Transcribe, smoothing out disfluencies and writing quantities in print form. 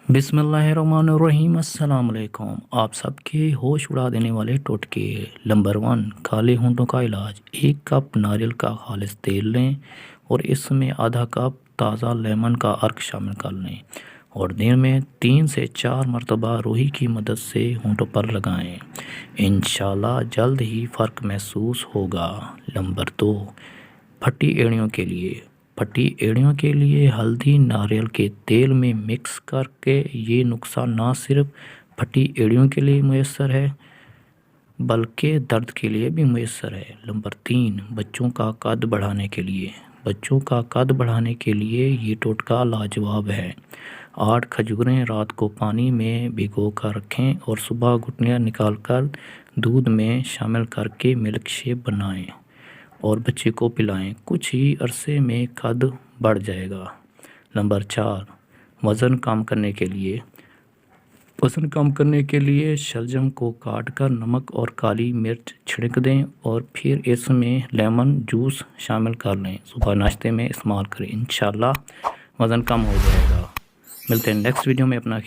बिस्मिल्लाहिर्रहमानिर्रहीम अस्सलाम वालेकुम। आप सबके होश उड़ा देने वाले टोटके। नंबर 1, काले होंठों का इलाज। 1 कप नारियल का खालिस तेल लें और इसमें आधा कप ताज़ा लेमन का अर्क शामिल कर लें और दिन में 3 से 4 मरतबा रूही की मदद से होंठों पर लगाएं। इंशाल्लाह जल्द ही फ़र्क महसूस होगा। नंबर 2, फटी एड़ियों के लिए। फटी एड़ियों के लिए हल्दी नारियल के तेल में मिक्स करके ये नुस्खा ना सिर्फ फटी एड़ियों के लिए मुयस्सर है बल्कि दर्द के लिए भी मुयस्सर है। नंबर 3, बच्चों का कद बढ़ाने के लिए। बच्चों का कद बढ़ाने के लिए ये टोटका लाजवाब है। 8 खजूरें रात को पानी में भिगो कर रखें और सुबह गुठलियाँ निकालकर दूध में शामिल करके मिल्क शेक बनाएं और बच्चे को पिलाएं। कुछ ही अरसे में कद बढ़ जाएगा। नंबर 4, वज़न कम करने के लिए। वज़न कम करने के लिए शलजम को काट कर नमक और काली मिर्च छिड़क दें और फिर इसमें लेमन जूस शामिल कर लें। सुबह नाश्ते में इस्तेमाल करें। इंशाल्लाह वज़न कम हो जाएगा। मिलते हैं नेक्स्ट वीडियो में। अपना